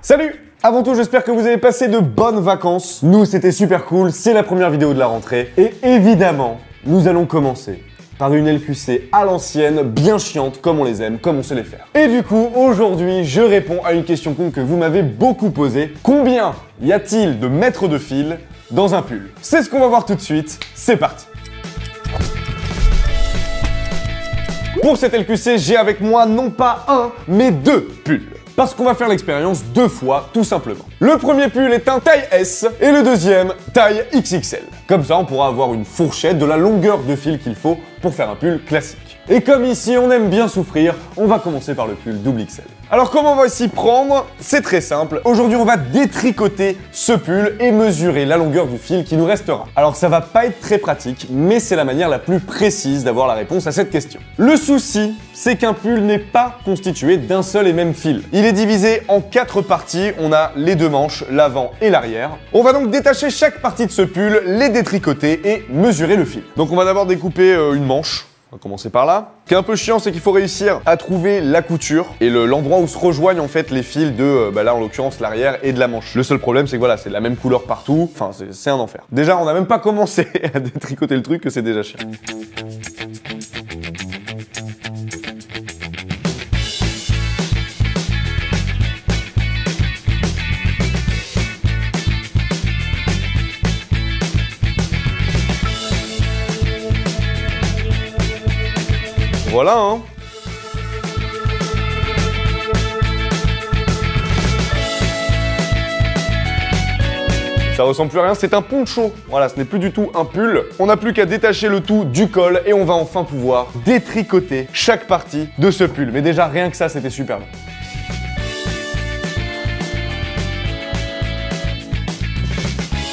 Salut! Avant tout, j'espère que vous avez passé de bonnes vacances. Nous, c'était super cool, c'est la première vidéo de la rentrée. Et évidemment, nous allons commencer par une LQC à l'ancienne, bien chiante, comme on les aime, comme on sait les faire. Et du coup, aujourd'hui, je réponds à une question con que vous m'avez beaucoup posée. Combien y a-t-il de mètres de fil dans un pull? C'est ce qu'on va voir tout de suite, c'est parti! Pour cette LQC, j'ai avec moi non pas un, mais deux pulls. Parce qu'on va faire l'expérience deux fois, tout simplement. Le premier pull est un taille S et le deuxième, taille XXL. Comme ça, on pourra avoir une fourchette de la longueur de fil qu'il faut pour faire un pull classique. Et comme ici, on aime bien souffrir, on va commencer par le pull double XL. Alors comment on va s'y prendre? C'est très simple. Aujourd'hui, on va détricoter ce pull et mesurer la longueur du fil qui nous restera. Alors ça va pas être très pratique, mais c'est la manière la plus précise d'avoir la réponse à cette question. Le souci, c'est qu'un pull n'est pas constitué d'un seul et même fil. Il est divisé en 4 parties. On a les deux manches, l'avant et l'arrière. On va donc détacher chaque partie de ce pull, les détricoter et mesurer le fil. Donc on va d'abord découper une manche. On va commencer par là. Ce qui est un peu chiant, c'est qu'il faut réussir à trouver la couture et l'endroit où se rejoignent en fait les fils de, là en l'occurrence l'arrière et de la manche. Le seul problème, c'est que voilà, c'est la même couleur partout. Enfin, c'est un enfer. Déjà, on n'a même pas commencé à détricoter le truc que c'est déjà chiant. Voilà, hein. Ça ressemble plus à rien, c'est un poncho. Voilà, ce n'est plus du tout un pull. On n'a plus qu'à détacher le tout du col et on va enfin pouvoir détricoter chaque partie de ce pull. Mais déjà, rien que ça, c'était super long.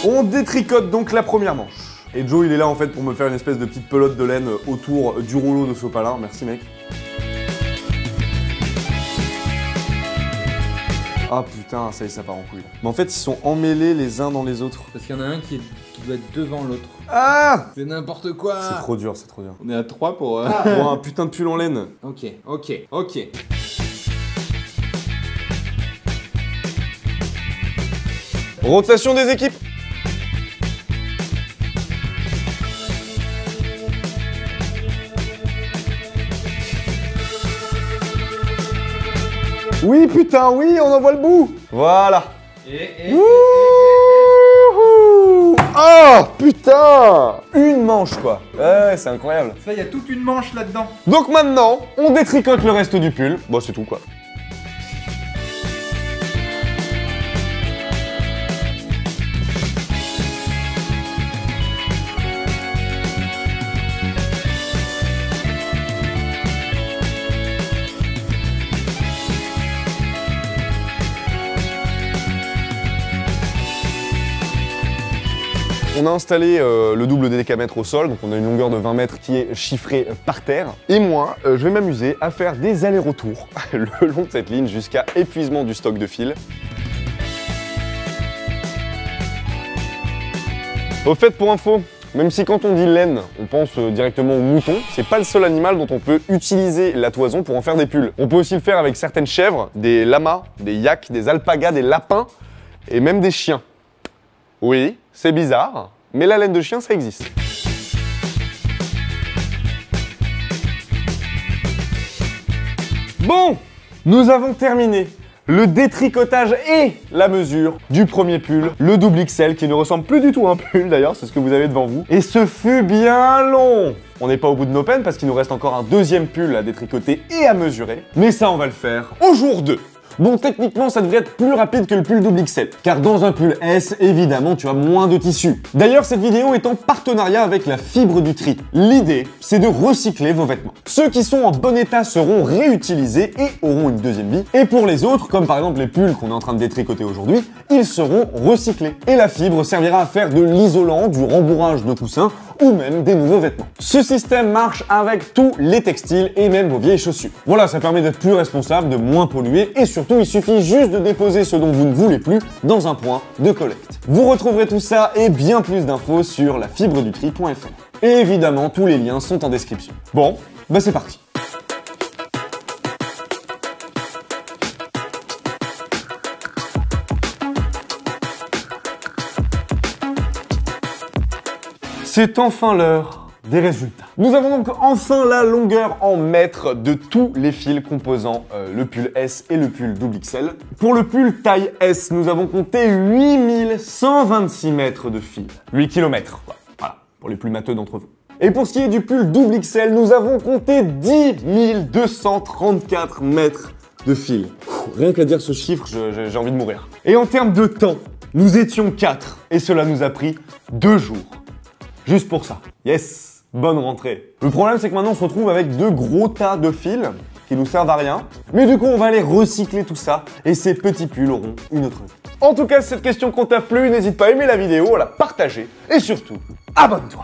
On détricote donc la première manche. Et Joe, il est là en fait pour me faire une espèce de petite pelote de laine autour du rouleau de sopalin. Merci mec. Ah putain, ça y est, ça part en couille. Mais en fait, ils sont emmêlés les uns dans les autres. Parce qu'il y en a un qui doit être devant l'autre. Ah! C'est n'importe quoi. C'est trop dur, c'est trop dur. On est à 3 pour... Pour un putain de pull en laine. Ok. Rotation des équipes. Oui, putain, oui, on en voit le bout. Voilà. Wouhou. Oh, putain. Une manche, quoi. Ouais, c'est incroyable. Ça, il y a toute une manche là-dedans. Donc maintenant, on détricote le reste du pull. Bon, c'est tout, quoi. On a installé le double décamètre au sol, donc on a une longueur de 20 mètres qui est chiffrée par terre. Et moi, je vais m'amuser à faire des allers-retours le long de cette ligne jusqu'à épuisement du stock de fil. Au fait, pour info, même si quand on dit laine, on pense directement au mouton, c'est pas le seul animal dont on peut utiliser la toison pour en faire des pulls. On peut aussi le faire avec certaines chèvres, des lamas, des yaks, des alpagas, des lapins et même des chiens. Oui, c'est bizarre, mais la laine de chien, ça existe. Bon, nous avons terminé le détricotage et la mesure du premier pull, le double XL, qui ne ressemble plus du tout à un pull d'ailleurs, c'est ce que vous avez devant vous. Et ce fut bien long. On n'est pas au bout de nos peines parce qu'il nous reste encore un deuxième pull à détricoter et à mesurer. Mais ça, on va le faire au jour 2. Bon, techniquement, ça devrait être plus rapide que le pull double XL, car dans un pull S, évidemment, tu as moins de tissu. D'ailleurs, cette vidéo est en partenariat avec la Fibre du Tri. L'idée, c'est de recycler vos vêtements. Ceux qui sont en bon état seront réutilisés et auront une deuxième vie. Et pour les autres, comme par exemple les pulls qu'on est en train de détricoter aujourd'hui, ils seront recyclés. Et la fibre servira à faire de l'isolant, du rembourrage de coussins ou même des nouveaux vêtements. Ce système marche avec tous les textiles et même vos vieilles chaussures. Voilà, ça permet d'être plus responsable, de moins polluer et surtout il suffit juste de déposer ce dont vous ne voulez plus dans un point de collecte. Vous retrouverez tout ça et bien plus d'infos sur lafibredutri.fr. Et évidemment, tous les liens sont en description. Bon, bah c'est parti. C'est enfin l'heure des résultats. Nous avons donc enfin la longueur en mètres de tous les fils composant le pull S et le pull XXL. Pour le pull taille S, nous avons compté 8126 mètres de fil. 8 km, voilà, pour les plus matheux d'entre vous. Et pour ce qui est du pull XXL, nous avons compté 10 234 mètres de fil. Rien qu'à dire ce chiffre, j'ai envie de mourir. Et en termes de temps, nous étions 4, et cela nous a pris 2 jours. Juste pour ça. Yes! Bonne rentrée. Le problème, c'est que maintenant, on se retrouve avec de gros tas de fils qui nous servent à rien. Mais du coup, on va aller recycler tout ça et ces petits pulls auront une autre vie. En tout cas, si cette question t'a plu, n'hésite pas à aimer la vidéo, à la partager et surtout, abonne-toi.